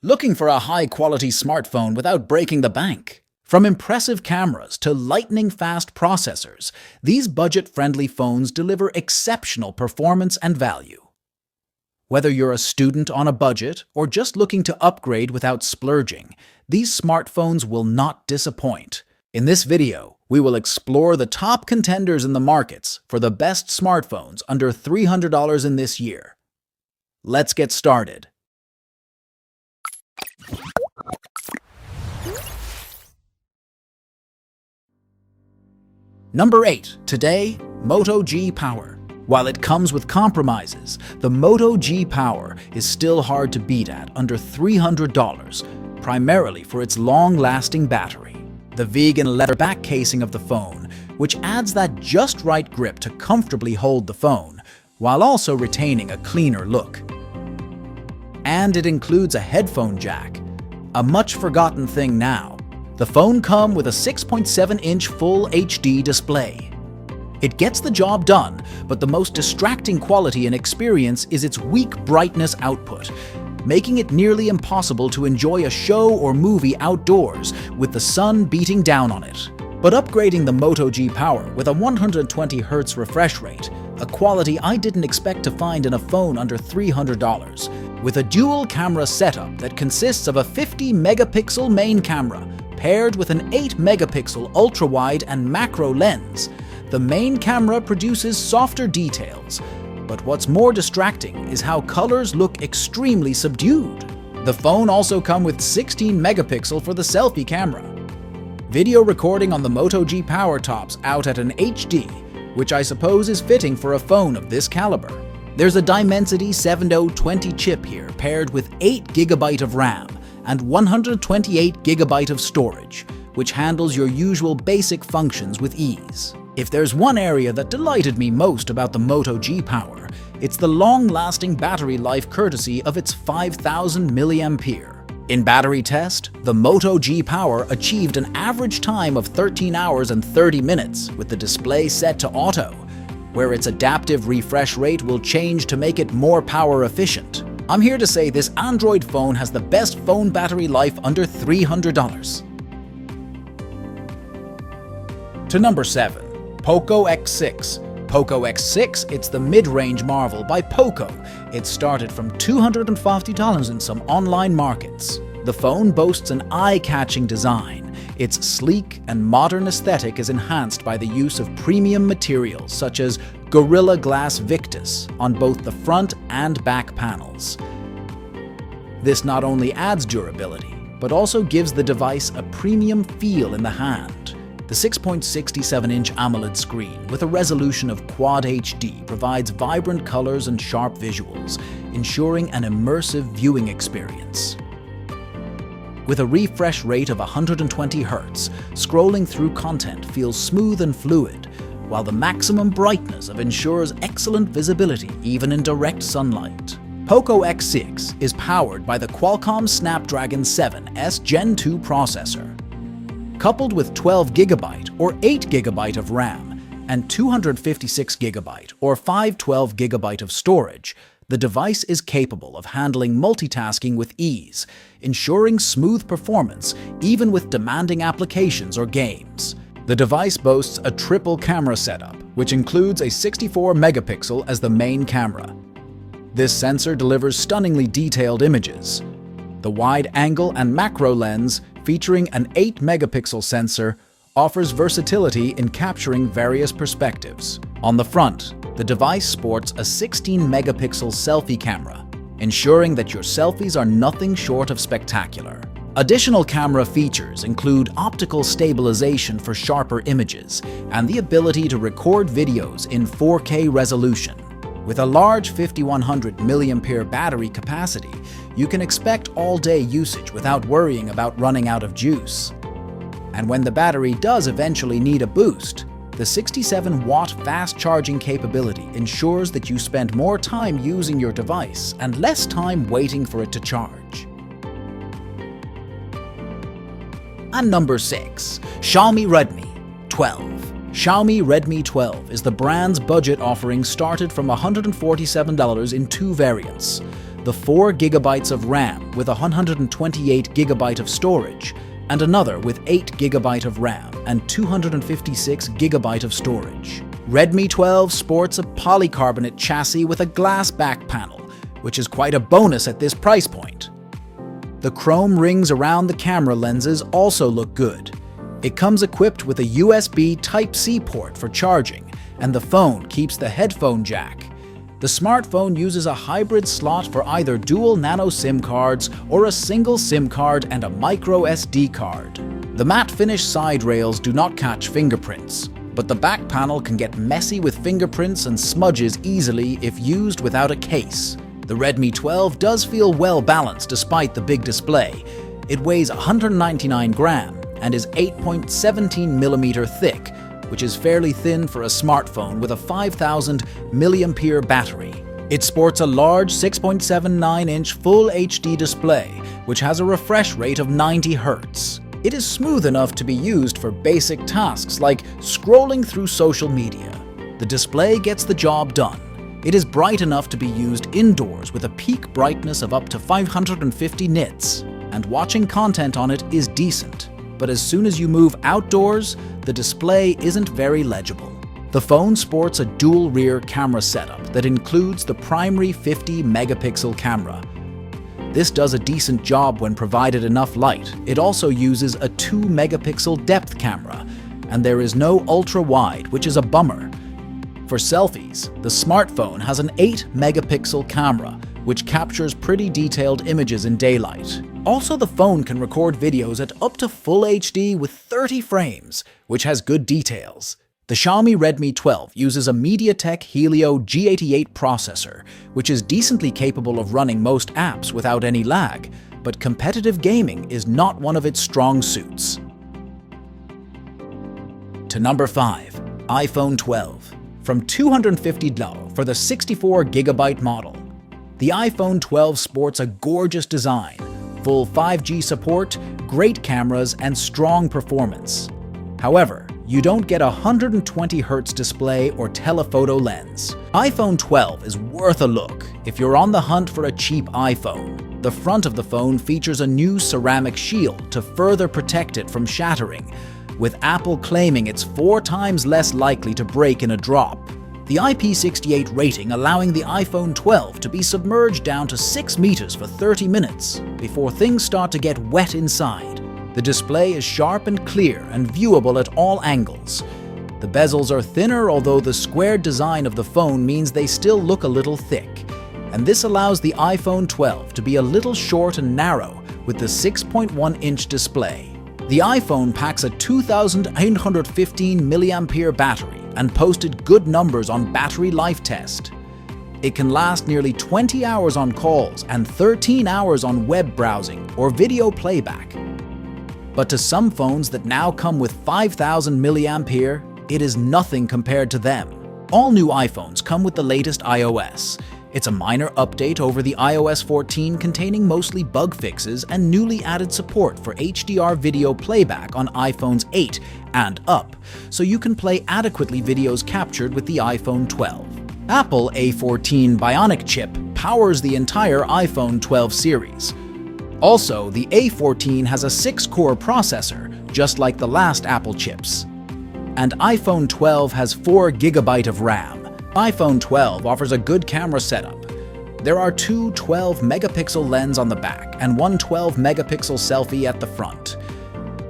Looking for a high-quality smartphone without breaking the bank? From impressive cameras to lightning-fast processors, these budget-friendly phones deliver exceptional performance and value. Whether you're a student on a budget or just looking to upgrade without splurging, these smartphones will not disappoint. In this video, we will explore the top contenders in the markets for the best smartphones under $300 in this year. Let's get started. Number 8. Today, Moto G Power. While it comes with compromises, the Moto G Power is still hard to beat at under $300, primarily for its long-lasting battery. The vegan leather back casing of the phone, which adds that just right grip to comfortably hold the phone, while also retaining a cleaner look. And it includes a headphone jack, a much-forgotten thing now. The phone comes with a 6.7-inch Full HD display. It gets the job done, but the most distracting quality and experience is its weak brightness output, making it nearly impossible to enjoy a show or movie outdoors with the sun beating down on it. But upgrading the Moto G Power with a 120Hz refresh rate, a quality I didn't expect to find in a phone under $300, with a dual camera setup that consists of a 50-megapixel main camera paired with an 8-megapixel ultra-wide and macro lens. The main camera produces softer details, but what's more distracting is how colors look extremely subdued. The phone also comes with 16-megapixel for the selfie camera. Video recording on the Moto G Power tops out at an HD, which I suppose is fitting for a phone of this caliber. There's a Dimensity 7020 chip here paired with 8GB of RAM and 128GB of storage, which handles your usual basic functions with ease. If there's one area that delighted me most about the Moto G Power, it's the long-lasting battery life courtesy of its 5000 mAh. In battery test, the Moto G Power achieved an average time of 13 hours and 30 minutes with the display set to auto, where its adaptive refresh rate will change to make it more power efficient. I'm here to say this Android phone has the best phone battery life under $300. To number 7. Poco X6. Poco X6, it's the mid-range marvel by Poco. It started from $250 in some online markets. The phone boasts an eye-catching design. Its sleek and modern aesthetic is enhanced by the use of premium materials such as Gorilla Glass Victus on both the front and back panels. This not only adds durability, but also gives the device a premium feel in the hand. The 6.67-inch AMOLED screen with a resolution of Quad HD provides vibrant colors and sharp visuals, ensuring an immersive viewing experience. With a refresh rate of 120Hz, scrolling through content feels smooth and fluid, while the maximum brightness ensures excellent visibility even in direct sunlight. Poco X6 is powered by the Qualcomm Snapdragon 7S Gen 2 processor. Coupled with 12GB or 8GB of RAM and 256GB or 512GB of storage, the device is capable of handling multitasking with ease, ensuring smooth performance even with demanding applications or games. The device boasts a triple camera setup, which includes a 64-megapixel as the main camera. This sensor delivers stunningly detailed images. The wide-angle and macro lens, featuring an 8-megapixel sensor, offers versatility in capturing various perspectives. On the front, the device sports a 16-megapixel selfie camera, ensuring that your selfies are nothing short of spectacular. Additional camera features include optical stabilization for sharper images and the ability to record videos in 4K resolution. With a large 5100 mAh battery capacity, you can expect all-day usage without worrying about running out of juice. And when the battery does eventually need a boost, the 67-watt fast charging capability ensures that you spend more time using your device and less time waiting for it to charge. And number 6. Xiaomi Redmi 12. Xiaomi Redmi 12 is the brand's budget offering started from $147 in 2 variants. the 4 GB of RAM with 128 GB of storage, and another with 8 GB of RAM and 256 GB of storage. Redmi 12 sports a polycarbonate chassis with a glass back panel, which is quite a bonus at this price point. The chrome rings around the camera lenses also look good. It comes equipped with a USB Type-C port for charging, and the phone keeps the headphone jack. The smartphone uses a hybrid slot for either dual nano SIM cards or a single SIM card and a micro SD card. The matte finish side rails do not catch fingerprints, but the back panel can get messy with fingerprints and smudges easily if used without a case. The Redmi 12 does feel well balanced despite the big display. It weighs 199 grams and is 8.17mm thick, which is fairly thin for a smartphone with a 5000 mAh battery. It sports a large 6.79-inch Full HD display, which has a refresh rate of 90 Hz. It is smooth enough to be used for basic tasks like scrolling through social media. The display gets the job done. It is bright enough to be used indoors with a peak brightness of up to 550 nits, and watching content on it is decent. But as soon as you move outdoors, the display isn't very legible. The phone sports a dual rear camera setup that includes the primary 50-megapixel camera. This does a decent job when provided enough light. It also uses a 2-megapixel depth camera, and there is no ultra-wide, which is a bummer. For selfies, the smartphone has an 8-megapixel camera, which captures pretty detailed images in daylight. Also, the phone can record videos at up to Full HD with 30 frames, which has good details. The Xiaomi Redmi 12 uses a MediaTek Helio G88 processor, which is decently capable of running most apps without any lag, but competitive gaming is not one of its strong suits. To number 5. iPhone 12. From $250 for the 64GB model. The iPhone 12 sports a gorgeous design, full 5G support, great cameras, and strong performance. However, you don't get a 120Hz display or telephoto lens. iPhone 12 is worth a look if you're on the hunt for a cheap iPhone. The front of the phone features a new ceramic shield to further protect it from shattering, with Apple claiming it's 4 times less likely to break in a drop. The IP68 rating allowing the iPhone 12 to be submerged down to 6 meters for 30 minutes before things start to get wet inside. The display is sharp and clear and viewable at all angles. The bezels are thinner, although the squared design of the phone means they still look a little thick, and this allows the iPhone 12 to be a little short and narrow with the 6.1-inch display. The iPhone packs a 2815 mAh battery and posted good numbers on battery life test. It can last nearly 20 hours on calls and 13 hours on web browsing or video playback. But to some phones that now come with 5000 mAh, it is nothing compared to them. All new iPhones come with the latest iOS. It's a minor update over the iOS 14 containing mostly bug fixes and newly added support for HDR video playback on iPhones 8 and up, so you can play adequately videos captured with the iPhone 12. Apple A14 Bionic chip powers the entire iPhone 12 series. Also, the A14 has a 6-core processor, just like the last Apple chips. And iPhone 12 has 4 GB of RAM. iPhone 12 offers a good camera setup. There are 2 12-megapixel lenses on the back and 1 12-megapixel selfie at the front.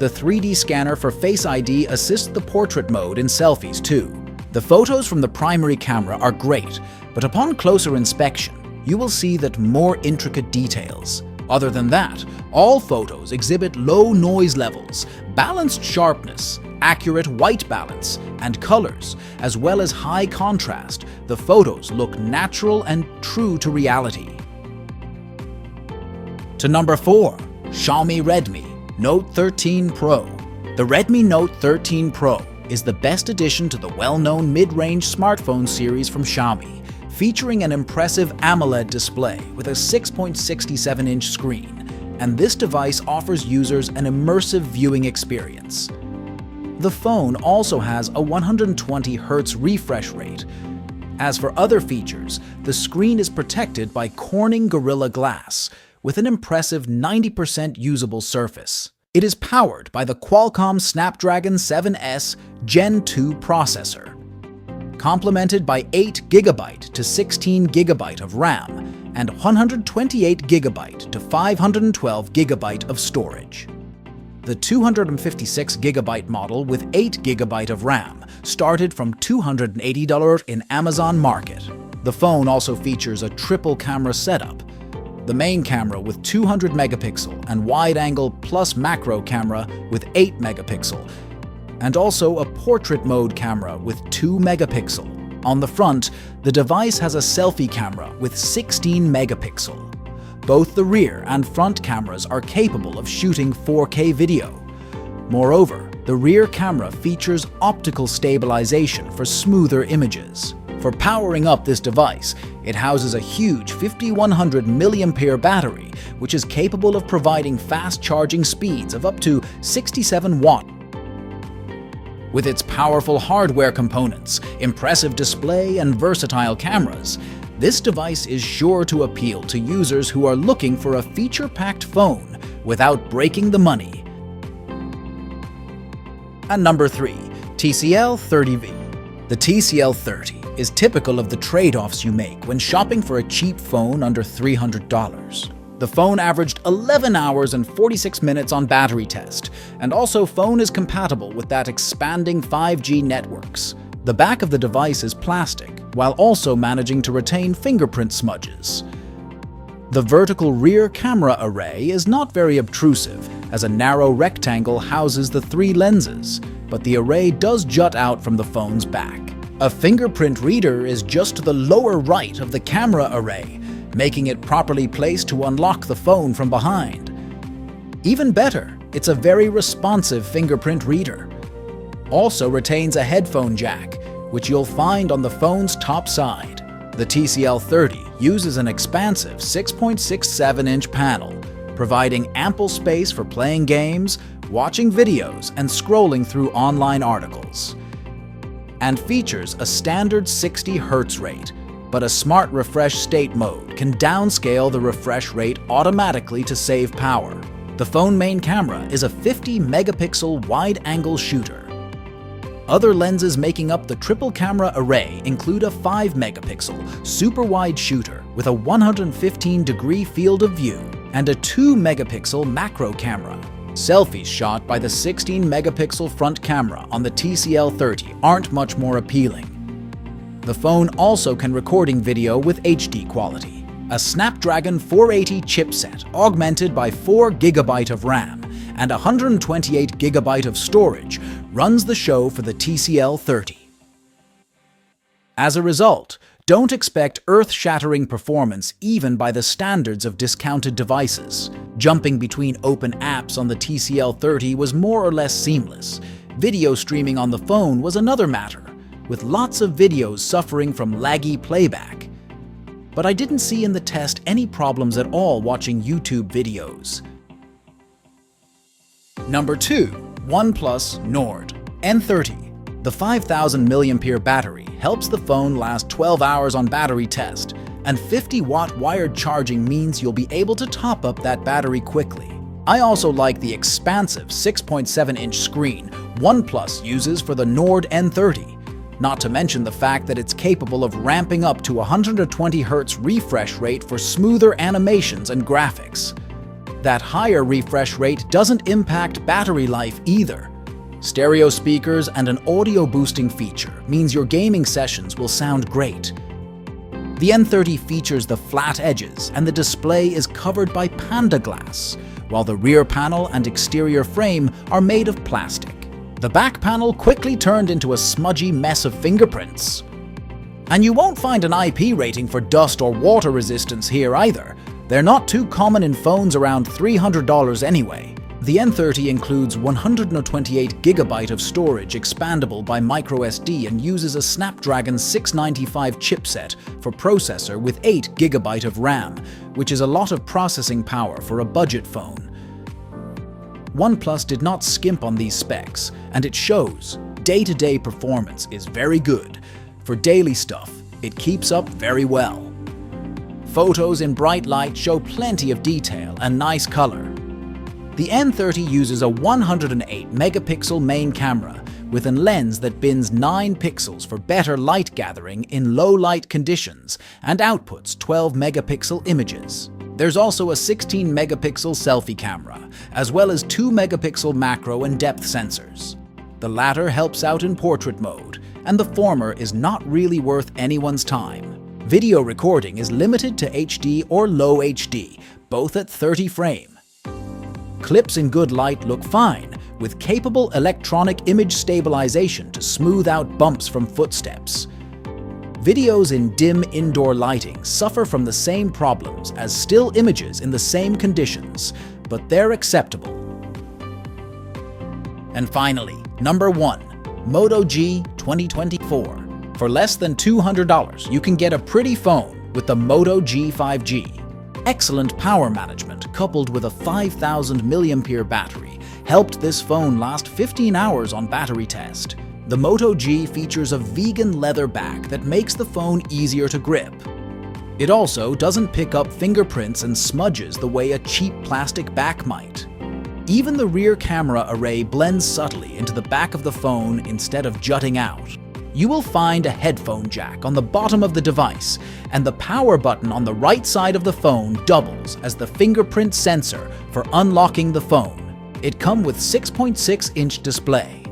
The 3D scanner for Face ID assists the portrait mode in selfies too. The photos from the primary camera are great, but upon closer inspection, you will see that more intricate details. Other than that, all photos exhibit low noise levels, balanced sharpness, accurate white balance, and colors, as well as high contrast. The photos look natural and true to reality. To number 4. Xiaomi Redmi Note 13 Pro. The Redmi Note 13 Pro is the best addition to the well-known mid-range smartphone series from Xiaomi, featuring an impressive AMOLED display with a 6.67-inch screen, and this device offers users an immersive viewing experience. The phone also has a 120Hz refresh rate, As for other features, the screen is protected by Corning Gorilla Glass, with an impressive 90% usable surface. It is powered by the Qualcomm Snapdragon 7S Gen 2 processor, complemented by 8GB to 16GB of RAM and 128GB to 512GB of storage. The 256GB model with 8GB of RAM started from $280 in Amazon Market. The phone also features a triple camera setup. The main camera with 200 megapixel and wide-angle plus macro camera with 8 megapixel, and also a portrait mode camera with 2 megapixel. On the front, the device has a selfie camera with 16 megapixel. Both the rear and front cameras are capable of shooting 4K video. Moreover, the rear camera features optical stabilization for smoother images. For powering up this device, it houses a huge 5100 mAh battery, which is capable of providing fast charging speeds of up to 67 watts. With its powerful hardware components, impressive display, and versatile cameras, this device is sure to appeal to users who are looking for a feature-packed phone without breaking the money. And number 3, TCL 30V. The TCL 30 is typical of the trade-offs you make when shopping for a cheap phone under $300. The phone averaged 11 hours and 46 minutes on battery test, and also phone is compatible with that expanding 5G networks. The back of the device is plastic, while also managing to retain fingerprint smudges. The vertical rear camera array is not very obtrusive, as a narrow rectangle houses the 3 lenses, but the array does jut out from the phone's back. A fingerprint reader is just to the lower right of the camera array, making it properly placed to unlock the phone from behind. Even better, it's a very responsive fingerprint reader. Also retains a headphone jack, which you'll find on the phone's top side. The TCL 30 uses an expansive 6.67-inch panel, providing ample space for playing games, watching videos, and scrolling through online articles. And features a standard 60 Hz rate, but a smart refresh state mode can downscale the refresh rate automatically to save power. The phone main camera is a 50-megapixel wide-angle shooter. Other lenses making up the triple camera array include a 5-megapixel super-wide shooter with a 115-degree field of view and a 2-megapixel macro camera. Selfies shot by the 16-megapixel front camera on the TCL 30 aren't much more appealing. The phone also can recording video with HD quality. A Snapdragon 480 chipset augmented by 4GB of RAM and 128GB of storage runs the show for the TCL 30. As a result, don't expect earth-shattering performance even by the standards of discounted devices. Jumping between open apps on the TCL 30 was more or less seamless. Video streaming on the phone was another matter, with lots of videos suffering from laggy playback. But I didn't see in the test any problems at all watching YouTube videos. Number 2. OnePlus Nord N30. The 5000 mAh battery helps the phone last 12 hours on battery test, and 50-watt wired charging means you'll be able to top up that battery quickly. I also like the expansive 6.7-inch screen OnePlus uses for the Nord N30, not to mention the fact that it's capable of ramping up to 120 Hz refresh rate for smoother animations and graphics. That higher refresh rate doesn't impact battery life either. Stereo speakers and an audio boosting feature means your gaming sessions will sound great. The N30 features the flat edges and the display is covered by Panda glass, while the rear panel and exterior frame are made of plastic. The back panel quickly turned into a smudgy mess of fingerprints. And you won't find an IP rating for dust or water resistance here either. They're not too common in phones around $300 anyway. The N30 includes 128GB of storage expandable by microSD and uses a Snapdragon 695 chipset for processor with 8GB of RAM, which is a lot of processing power for a budget phone. OnePlus did not skimp on these specs, and it shows. Day-to-day performance is very good. For daily stuff, It keeps up very well. Photos in bright light show plenty of detail and nice color. The N30 uses a 108 megapixel main camera with a lens that bins 9 pixels for better light gathering in low light conditions and outputs 12 megapixel images. There's also a 16 megapixel selfie camera, as well as 2 megapixel macro and depth sensors. The latter helps out in portrait mode, and the former is not really worth anyone's time. Video recording is limited to HD or low HD, both at 30 frame. Clips in good light look fine, with capable electronic image stabilization to smooth out bumps from footsteps. Videos in dim indoor lighting suffer from the same problems as still images in the same conditions, but they're acceptable. And finally, number 1, Moto G 2024. For less than $200, you can get a pretty phone with the Moto G 5G. Excellent power management coupled with a 5,000 mAh battery helped this phone last 15 hours on battery test. The Moto G features a vegan leather back that makes the phone easier to grip. It also doesn't pick up fingerprints and smudges the way a cheap plastic back might. Even the rear camera array blends subtly into the back of the phone instead of jutting out. You will find a headphone jack on the bottom of the device, and the power button on the right side of the phone doubles as the fingerprint sensor for unlocking the phone. It comes with 6.6-inch display.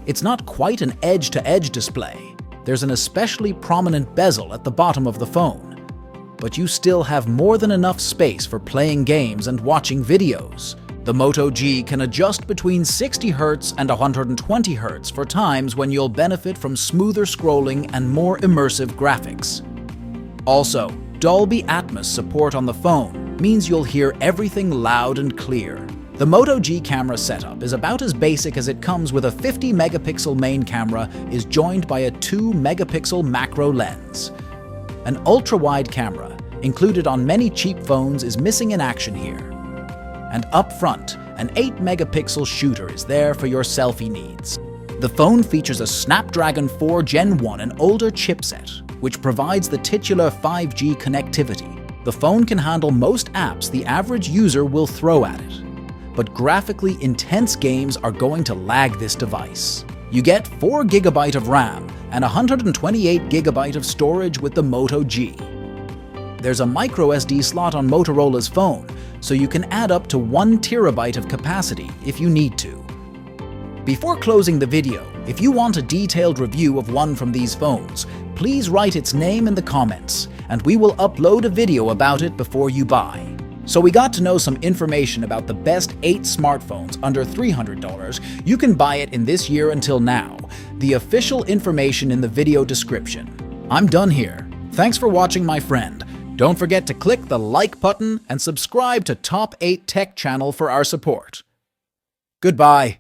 It's not quite an edge-to-edge display. There's an especially prominent bezel at the bottom of the phone. But you still have more than enough space for playing games and watching videos. The Moto G can adjust between 60 Hz and 120 Hz for times when you'll benefit from smoother scrolling and more immersive graphics. Also, Dolby Atmos support on the phone means you'll hear everything loud and clear. The Moto G camera setup is about as basic as it comes, with a 50 megapixel main camera is joined by a 2 megapixel macro lens. An ultra-wide camera, included on many cheap phones, is missing in action here. And up front, an 8 megapixel shooter is there for your selfie needs. The phone features a Snapdragon 4 Gen 1 and older chipset, which provides the titular 5G connectivity. The phone can handle most apps the average user will throw at it. But graphically intense games are going to lag this device. You get 4 GB of RAM and 128 GB of storage with the Moto G. There's a microSD slot on Motorola's phone, so you can add up to 1 TB of capacity if you need to. Before closing the video, if you want a detailed review of one from these phones, please write its name in the comments, and we will upload a video about it before you buy. So we got to know some information about the best 8 smartphones under $300 you can buy it in this year until now. The official information in the video description. I'm done here. Thanks for watching, my friend. Don't forget to click the like button and subscribe to Top 8 Tech channel for our support. Goodbye.